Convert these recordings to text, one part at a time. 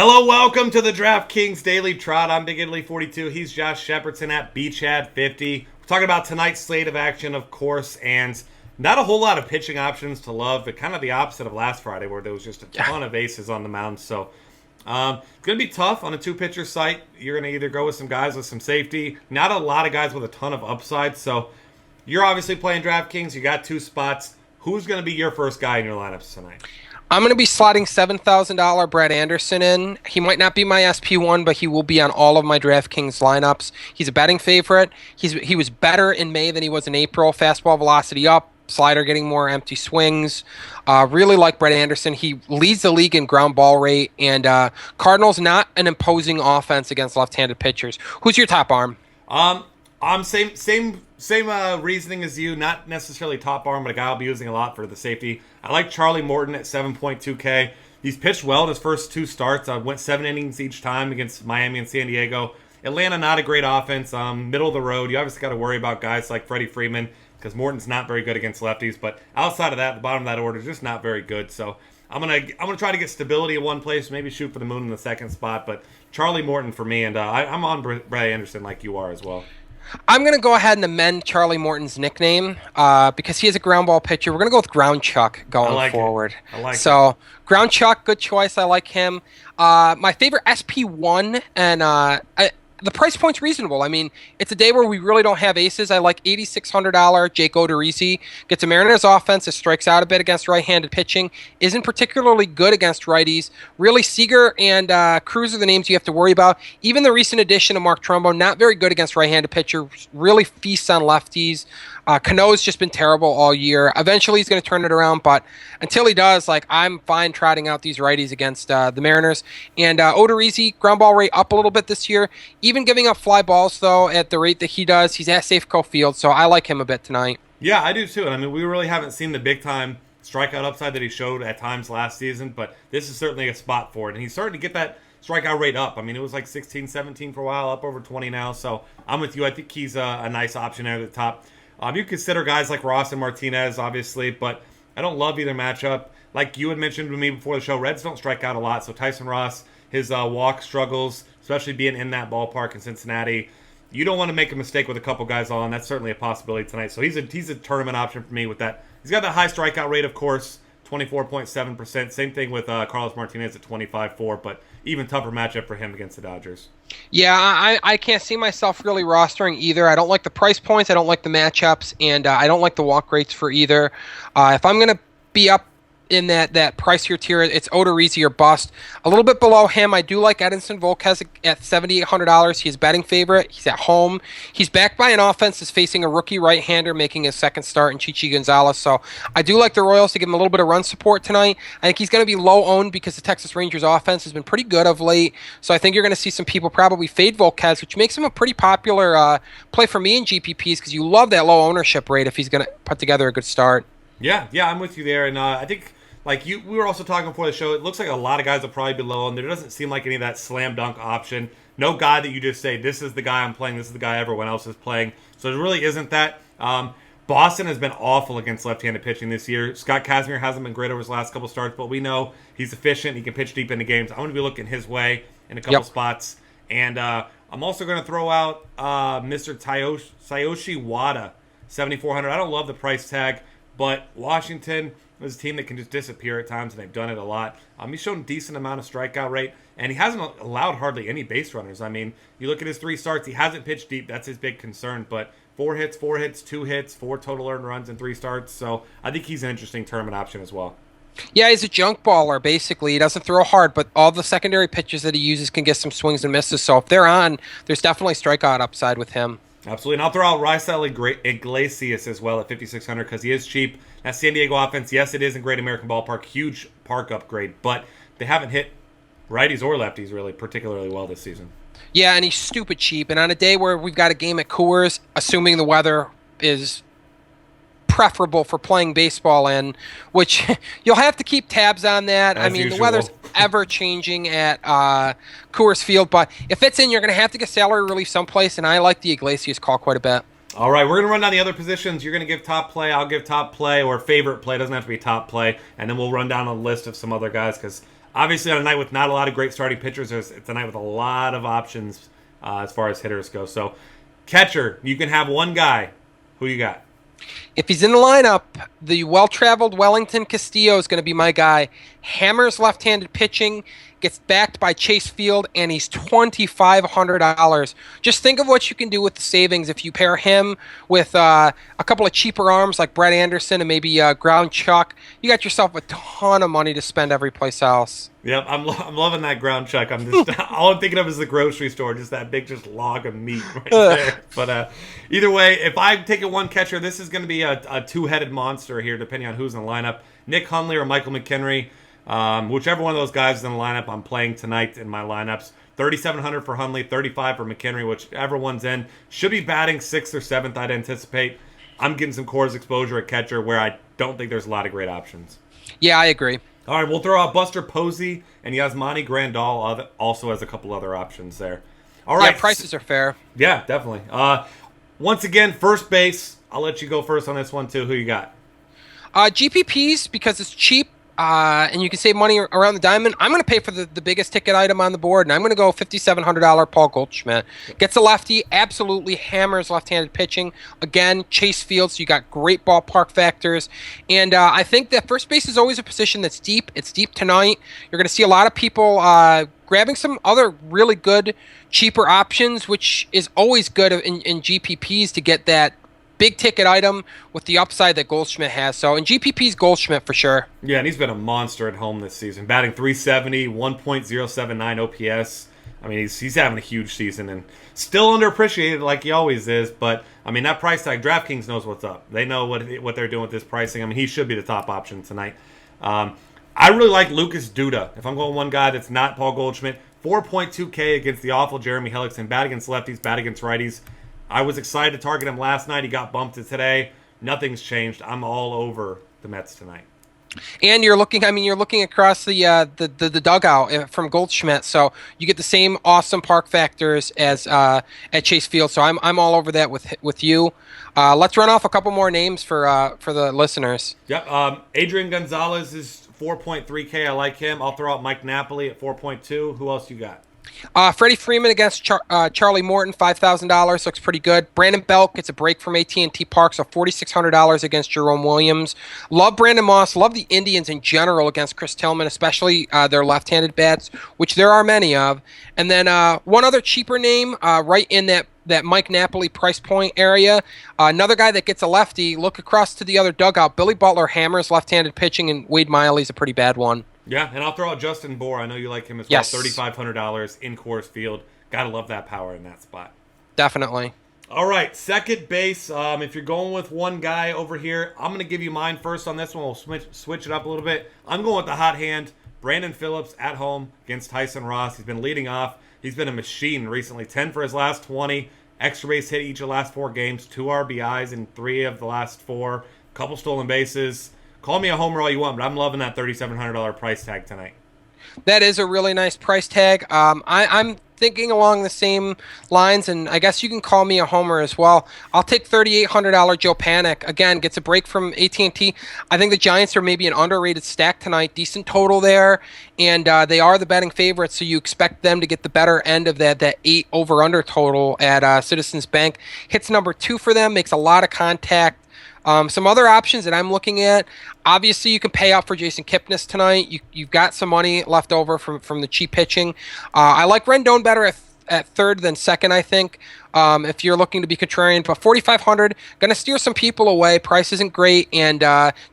Hello, welcome to the DraftKings Daily Trot. I'm Big Italy 42. He's Josh Shepardson at BChad50. We're talking about tonight's slate of action, of course, and not a whole lot of pitching options to love, but kind of the opposite of last Friday where there was just a ton of aces on the mound. So it's going to be tough on a two-pitcher site. You're going to either go with some guys with some safety, not a lot of guys with a ton of upside. So you're obviously playing DraftKings. You got two spots. Who's going to be your first guy in your lineups tonight? I'm going to be slotting $7,000 Brad Anderson in. He might not be my SP1, but he will be on all of my DraftKings lineups. He's a betting favorite. He was better in May than he was in April. Fastball velocity up, slider getting more empty swings. Really like Brad Anderson. He leads the league in ground ball rate, and Cardinals not an imposing offense against left-handed pitchers. Who's your top arm? I'm same reasoning as you. Not necessarily top arm, but a guy I'll be using a lot for the safety. I like Charlie Morton at 7.2K. He's pitched well in his first two starts. Went 7 innings each time against Miami and San Diego. Atlanta, not a great offense. Middle of the road. You obviously got to worry about guys like Freddie Freeman because Morton's not very good against lefties. But outside of that, the bottom of that order is just not very good. So I'm gonna try to get stability at one place, maybe shoot for the moon in the second spot. But Charlie Morton for me, and I'm on Brad Anderson like you are as well. I'm going to go ahead and amend Charlie Morton's nickname because he is a ground ball pitcher. We're going to go with Ground Chuck going forward. I like it. Ground Chuck, good choice. I like him. My favorite SP1, and the price point's reasonable. I mean, it's a day where we really don't have aces. I like $8,600 Jake Odorizzi. Gets a Mariners offense that strikes out a bit against right-handed pitching. Isn't particularly good against righties. Really, Seager and Cruz are the names you have to worry about. Even the recent addition of Mark Trumbo, not very good against right-handed pitchers. Really feasts on lefties. Cano's just been terrible all year. Eventually, he's going to turn it around, but until he does, I'm fine trotting out these righties against the Mariners. And Odorizzi, ground ball rate up a little bit this year. Even giving up fly balls, though, at the rate that he does, he's at Safeco Field, so I like him a bit tonight. Yeah, I do too. And I mean, we really haven't seen the big-time strikeout upside that he showed at times last season, but this is certainly a spot for it. And he's starting to get that strikeout rate up. I mean, it was like 16, 17 for a while, up over 20 now. So I'm with you. I think he's a nice option there at the top. You consider guys like Ross and Martinez, obviously, but I don't love either matchup. Like you had mentioned to me before the show, Reds don't strike out a lot. So Tyson Ross, his walk struggles, especially being in that ballpark in Cincinnati. You don't want to make a mistake with a couple guys on. That's certainly a possibility tonight. So he's a tournament option for me with that. He's got that high strikeout rate, of course, 24.7%. Same thing with Carlos Martinez at 25.4%, but even tougher matchup for him against the Dodgers. Yeah, I can't see myself really rostering either. I don't like the price points, I don't like the matchups, and I don't like the walk rates for either. If I'm going to be up in that pricier tier, it's Odorizzi or bust. A little bit below him, I do like Edinson Volquez at $7,800. He's betting favorite. He's at home. He's backed by an offense that's facing a rookie right-hander making his second start in Chichi Gonzalez. So I do like the Royals to give him a little bit of run support tonight. I think he's going to be low-owned because the Texas Rangers offense has been pretty good of late. So I think you're going to see some people probably fade Volquez, which makes him a pretty popular play for me in GPPs because you love that low ownership rate if he's going to put together a good start. Yeah, I'm with you there. And I think we were also talking before the show, it looks like a lot of guys will probably be low, and there doesn't seem like any of that slam dunk option. No guy that you just say, this is the guy I'm playing, this is the guy everyone else is playing. So there really isn't that. Boston has been awful against left-handed pitching this year. Scott Kazmir hasn't been great over his last couple starts, but we know he's efficient. He can pitch deep into games. I'm going to be looking his way in a couple spots. And I'm also going to throw out Mr. Tyoshi Wada, $7,400. I don't love the price tag, but Washington is a team that can just disappear at times, and they've done it a lot. He's shown a decent amount of strikeout rate, and he hasn't allowed hardly any base runners. I mean, you look at his 3 starts, he hasn't pitched deep. That's his big concern, but 4 hits, 2 hits, 4 total earned runs in 3 starts. So I think he's an interesting tournament option as well. Yeah, he's a junk baller, basically. He doesn't throw hard, but all the secondary pitches that he uses can get some swings and misses. So if they're on, there's definitely strikeout upside with him. Absolutely. And I'll throw out Raisel Iglesias as well at $5,600 because he is cheap. That San Diego offense, yes, it is in Great American Ballpark. Huge park upgrade, but they haven't hit righties or lefties really particularly well this season. Yeah, and he's stupid cheap. And on a day where we've got a game at Coors, assuming the weather is preferable for playing baseball in, which you'll have to keep tabs on that. As usual. The weather's ever changing at Coors Field, but if it's in, you're going to have to get salary relief someplace, and I like the Iglesias call quite a bit. All right, we're going to run down the other positions. You're going to give top play, I'll give top play, or favorite play. It doesn't have to be top play, and then we'll run down a list of some other guys because Obviously, on a night with not a lot of great starting pitchers, it's a night with a lot of options as far as hitters go. So, catcher, you can have one guy. Who you got? If he's in the lineup, the well-traveled Wellington Castillo is going to be my guy. Hammers left-handed pitching, gets backed by Chase Field, and he's $2,500. Just think of what you can do with the savings if you pair him with a couple of cheaper arms like Brett Anderson and maybe Ground Chuck. You got yourself a ton of money to spend every place else. Yep, I'm loving that ground chuck. I'm just all I'm thinking of is the grocery store, just that big just log of meat right there. But either way, if I'm taking one catcher, this is going to be a two-headed monster here, depending on who's in the lineup. Nick Hundley or Michael McHenry, whichever one of those guys is in the lineup, I'm playing tonight in my lineups. 3,700 for Hundley, 35 for McHenry, whichever one's in. Should be batting 6th or 7th, I'd anticipate. I'm getting some Coors exposure at catcher where I don't think there's a lot of great options. Yeah, I agree. All right, we'll throw out Buster Posey and Yasmani Grandal also has a couple other options there. All right. Yeah, prices are fair. Yeah, definitely. Once again, first base. I'll let you go first on this one, too. Who you got? GPPs, because it's cheap and you can save money around the diamond. I'm going to pay for the biggest ticket item on the board, and I'm going to go $5,700 Paul Goldschmidt. Gets a lefty, absolutely hammers left-handed pitching. Again, Chase Field, so you got great ballpark factors. And I think that first base is always a position that's deep. It's deep tonight. You're going to see a lot of people grabbing some other really good, cheaper options, which is always good in GPPs to get that big ticket item with the upside that Goldschmidt has. So in GPP's Goldschmidt for sure. Yeah, and he's been a monster at home this season. Batting .370, 1.079 OPS. I mean, he's having a huge season and still underappreciated like he always is. But, I mean, that price tag, DraftKings knows what's up. They know what they're doing with this pricing. I mean, he should be the top option tonight. I really like Lucas Duda. If I'm going one guy that's not Paul Goldschmidt, 4.2K against the awful Jeremy Hellickson. Bat against lefties, bat against righties. I was excited to target him last night. He got bumped to today. Nothing's changed. I'm all over the Mets tonight. And you're looking across the dugout from Goldschmidt, so you get the same awesome park factors as at Chase Field. So I'm all over that with you. Let's run off a couple more names for the listeners. Yep. Adrian Gonzalez is 4.3K. I like him. I'll throw out Mike Napoli at 4.2. Who else you got? Freddie Freeman against Charlie Morton, $5,000, looks pretty good. Brandon Belk gets a break from AT&T Park, so $4,600 against Jerome Williams. Love Brandon Moss, love the Indians in general against Chris Tillman, especially their left-handed bats, which there are many of. And then one other cheaper name right in that Mike Napoli price point area. Another guy that gets a lefty, look across to the other dugout. Billy Butler hammers left-handed pitching, and Wade Miley's a pretty bad one. Yeah, and I'll throw out Justin Bohr. I know you like him as well. Yes. $3,500 in Coors Field. Gotta love that power in that spot. Definitely. All right, second base. If you're going with one guy over here, I'm going to give you mine first on this one. We'll switch it up a little bit. I'm going with the hot hand, Brandon Phillips at home against Tyson Ross. He's been leading off. He's been a machine recently. 10 for his last 20. Extra base hit each of the last 4 games. 2 RBIs in 3 of the last 4. Couple stolen bases. Call me a homer all you want, but I'm loving that $3,700 price tag tonight. That is a really nice price tag. I'm thinking along the same lines, and I guess you can call me a homer as well. I'll take $3,800 Joe Panic. Again, gets a break from AT&T. I think the Giants are maybe an underrated stack tonight. Decent total there, and they are the betting favorites, so you expect them to get the better end of that 8 over-under total at Citizens Bank. Hits number 2 for them, makes a lot of contact. Some other options that I'm looking at, obviously you can pay out for Jason Kipnis tonight. You've got some money left over from the cheap pitching. I like Rendon better at third than second, I think, if you're looking to be contrarian. But $4,500, going to steer some people away. Price isn't great, and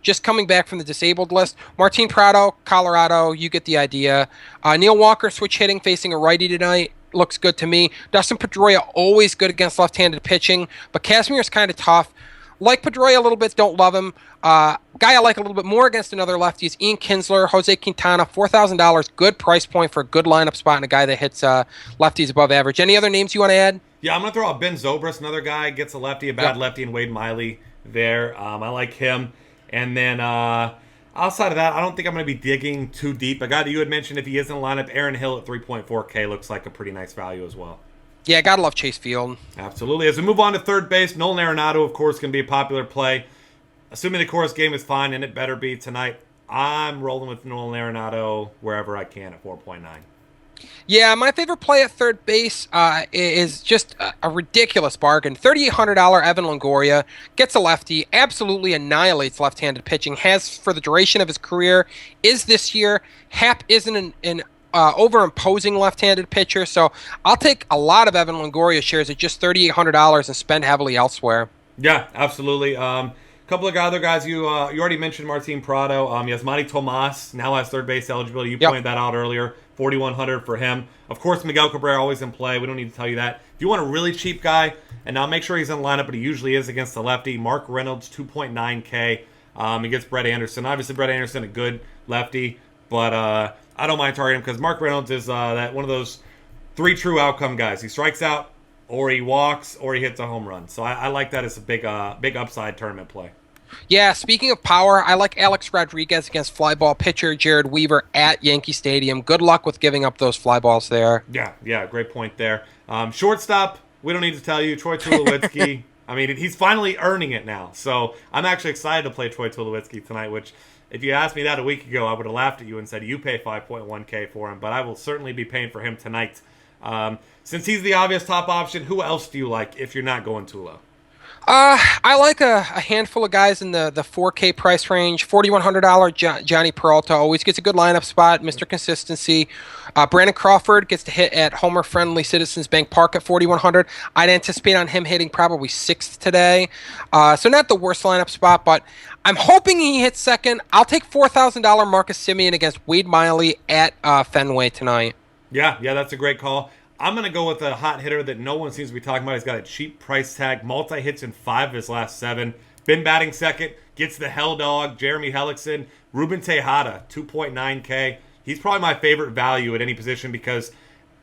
just coming back from the disabled list. Martin Prado, Colorado, you get the idea. Neil Walker, switch hitting, facing a righty tonight. Looks good to me. Dustin Pedroia, always good against left-handed pitching, but Casimir's kind of tough. Like Pedroia a little bit, don't love him. Guy I like a little bit more against another lefty is Ian Kinsler, Jose Quintana, $4,000. Good price point for a good lineup spot and a guy that hits lefties above average. Any other names you want to add? Yeah, I'm going to throw out Ben Zobrist, another guy gets a lefty, a bad lefty, and Wade Miley there. I like him. And then outside of that, I don't think I'm going to be digging too deep. A guy that you had mentioned, if he is in the lineup, Aaron Hill at 3.4K looks like a pretty nice value as well. Yeah, gotta love Chase Field. Absolutely. As we move on to third base, Nolan Arenado, of course, can be a popular play. Assuming the Coors game is fine, and it better be tonight, I'm rolling with Nolan Arenado wherever I can at 4.9. Yeah, my favorite play at third base is just a ridiculous bargain. $3,800 Evan Longoria gets a lefty, absolutely annihilates left-handed pitching, has for the duration of his career, is this year. Hap isn't an over-imposing left-handed pitcher, so I'll take a lot of Evan Longoria shares at just $3,800 and spend heavily elsewhere. Yeah, absolutely. Couple of other guys you already mentioned Martin Prado. Yasmani Tomas now has third base eligibility. You pointed that out earlier. 4,100 for him. Of course, Miguel Cabrera always in play. We don't need to tell you that. If you want a really cheap guy, and now make sure he's in the lineup, but he usually is against the lefty. Mark Reynolds, 2.9K. Against Brett Anderson. Obviously, Brett Anderson a good lefty, but I don't mind targeting him because Mark Reynolds is that one of those three true outcome guys. He strikes out, or he walks, or he hits a home run. So I like that as a big upside tournament play. Yeah, speaking of power, I like Alex Rodriguez against fly ball pitcher Jared Weaver at Yankee Stadium. Good luck with giving up those fly balls there. Yeah, great point there. Shortstop, we don't need to tell you, Troy Tulowitzki. I mean, he's finally earning it now. So I'm actually excited to play Troy Tulowitzki tonight, which if you asked me that a week ago, I would have laughed at you and said you pay 5.1K for him, but I will certainly be paying for him tonight. Since he's the obvious top option, who else do you like if you're not going Tulo? I like a handful of guys in the 4K price range. $4,100 Johnny Peralta always gets a good lineup spot, Mr. Consistency. Brandon Crawford gets to hit at homer-friendly Citizens Bank Park at 4,100. I'd anticipate on him hitting probably sixth today. So not the worst lineup spot, but I'm hoping he hits second. I'll take $4,000 Marcus Semien against Wade Miley at Fenway tonight. Yeah, that's a great call. I'm going to go with a hot hitter that no one seems to be talking about. He's got a cheap price tag, multi-hits in 5 of his last 7. Been batting second, gets the hell dog, Jeremy Hellickson. Ruben Tejada, 2.9K. He's probably my favorite value at any position because,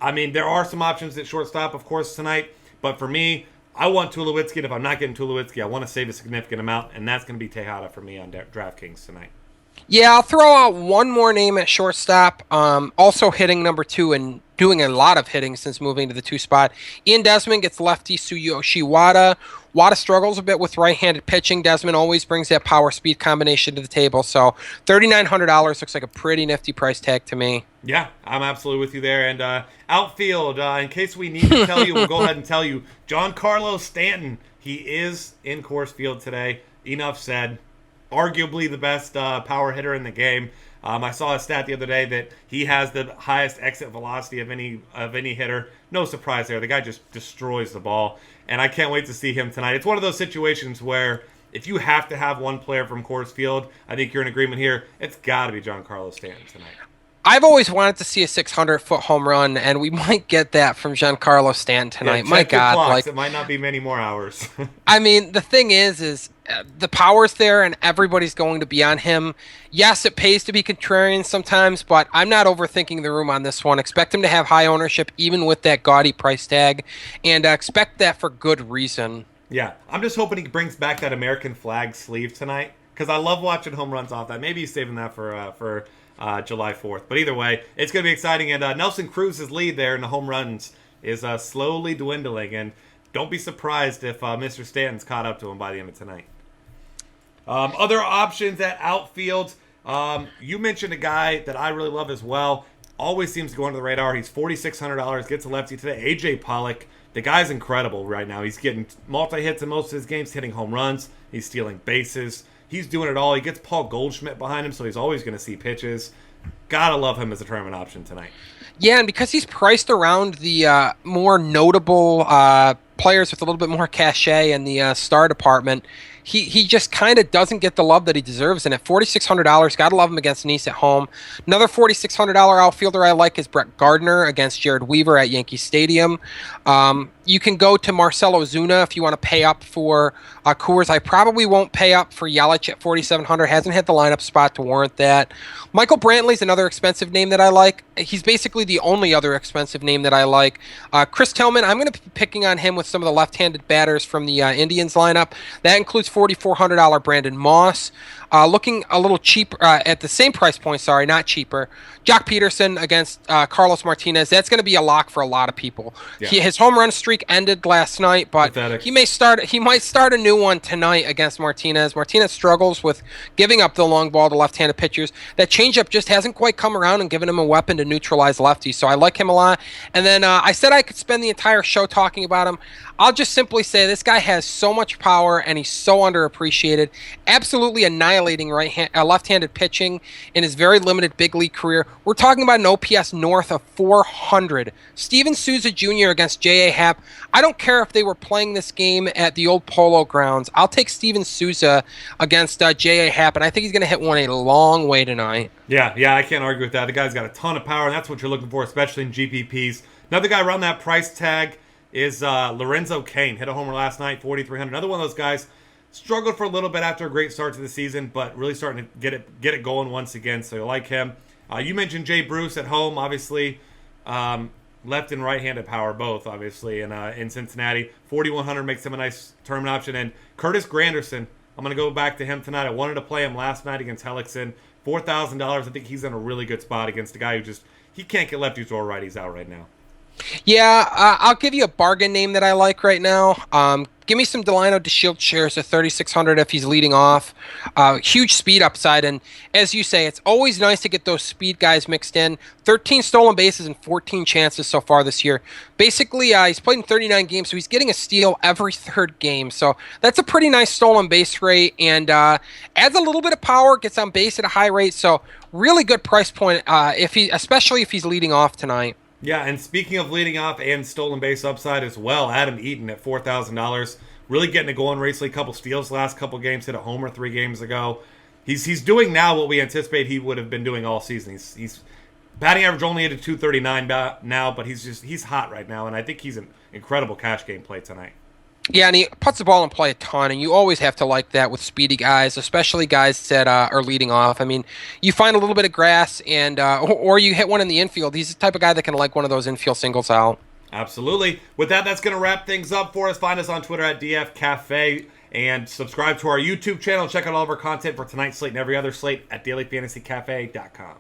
I mean, there are some options at shortstop, of course, tonight. But for me, I want Tulowitzki, and if I'm not getting Tulowitzki, I want to save a significant amount, and that's going to be Tejada for me on DraftKings tonight. Yeah, I'll throw out one more name at shortstop. Also hitting number 2 and doing a lot of hitting since moving to the 2 spot. Ian Desmond gets lefty Tsuyoshi Wada. Wada struggles a bit with right-handed pitching. Desmond always brings that power-speed combination to the table. So $3,900 looks like a pretty nifty price tag to me. Yeah, I'm absolutely with you there. And outfield, in case we need to tell you, we'll go ahead and tell you. Giancarlo Stanton, he is in Coors Field today. Enough said. Arguably the best power hitter in the game. I saw a stat the other day that he has the highest exit velocity of any hitter. No surprise there. The guy just destroys the ball, and I can't wait to see him tonight. It's one of those situations where if you have to have one player from Coors Field, I think you're in agreement here. It's got to be Giancarlo Stanton tonight. I've always wanted to see a 600-foot home run, and we might get that from Giancarlo Stanton tonight. Yeah, My God, clocks. It might not be many more hours. I mean, the thing is the power's there, and everybody's going to be on him. Yes, it pays to be contrarian sometimes, but I'm not overthinking the room on this one. Expect him to have high ownership, even with that gaudy price tag, and expect that for good reason. Yeah, I'm just hoping he brings back that American flag sleeve tonight, because I love watching home runs off that. Maybe he's saving that for July 4th. But either way, it's going to be exciting. And Nelson Cruz's lead there in the home runs is slowly dwindling. And don't be surprised if Mr. Stanton's caught up to him by the end of tonight. Other options at outfield. You mentioned a guy that I really love as well. Always seems to go under the radar. He's $4,600. Gets a lefty today. A.J. Pollock. The guy's incredible right now. He's getting multi-hits in most of his games, hitting home runs. He's stealing bases. He's doing it all. He gets Paul Goldschmidt behind him, so he's always going to see pitches. Gotta love him as a tournament option tonight. Yeah, and because he's priced around the more notable players with a little bit more cachet in the star department, he just kind of doesn't get the love that he deserves. And at $4,600, gotta love him against Nice at home. Another $4,600 outfielder I like is Brett Gardner against Jared Weaver at Yankee Stadium. You can go to Marcell Ozuna if you want to pay up for Coors. I probably won't pay up for Yelich at $4,700. Hasn't hit the lineup spot to warrant that. Michael Brantley's another expensive name that I like. He's basically the only other expensive name that I like. Chris Tillman, I'm going to be picking on him with some of the left-handed batters from the Indians lineup. That includes $4,400 Brandon Moss. Looking a little cheaper, at the same price point, sorry, not cheaper. Jock Peterson against Carlos Martinez. That's going to be a lock for a lot of people. Yeah. His home run streak streak ended last night, but Pathetic. he might start a new one tonight against Martinez. Martinez struggles with giving up the long ball to left-handed pitchers. That changeup just hasn't quite come around and given him a weapon to neutralize lefties. So I like him a lot. And then I said I could spend the entire show talking about him. I'll just simply say this guy has so much power and he's so underappreciated. Absolutely annihilating left-handed pitching in his very limited big league career. We're talking about an OPS north of 400. Steven Souza Jr. against J.A. Happ. I don't care if they were playing this game at the old Polo Grounds. I'll take Steven Souza against J.A. Happ, and I think he's going to hit one a long way tonight. Yeah, I can't argue with that. The guy's got a ton of power, and that's what you're looking for, especially in GPPs. Another guy around that price tag is Lorenzo Cain. Hit a homer last night, 4,300. Another one of those guys struggled for a little bit after a great start to the season, but really starting to get it going once again. So you like him. You mentioned Jay Bruce at home, obviously. Left and right-handed power, both, obviously, in Cincinnati. 4,100 makes him a nice tournament option. And Curtis Granderson, I'm going to go back to him tonight. I wanted to play him last night against Hellickson. $4,000. I think he's in a really good spot against a guy who he can't get lefties or righties out right now. Yeah, I'll give you a bargain name that I like right now. Give me some Delino DeShields shares at 3,600 if he's leading off. Huge speed upside, and as you say, it's always nice to get those speed guys mixed in. 13 stolen bases and 14 chances so far this year. Basically, he's played in 39 games, so he's getting a steal every third game. So that's a pretty nice stolen base rate, and adds a little bit of power, gets on base at a high rate. So really good price point, especially if he's leading off tonight. Yeah, and speaking of leading off and stolen base upside as well, Adam Eaton at $4,000, really getting it going recently. A couple steals last couple games, hit a homer 3 games ago. He's doing now what we anticipate he would have been doing all season. He's batting average only at a 239 now, but he's hot right now, and I think he's an incredible cash game play tonight. Yeah, and he puts the ball in play a ton, and you always have to like that with speedy guys, especially guys that are leading off. I mean, you find a little bit of grass, and or you hit one in the infield. He's the type of guy that can like one of those infield singles out. Absolutely. With that, that's going to wrap things up for us. Find us on Twitter at DF Cafe, and subscribe to our YouTube channel. Check out all of our content for tonight's slate and every other slate at dailyfantasycafe.com.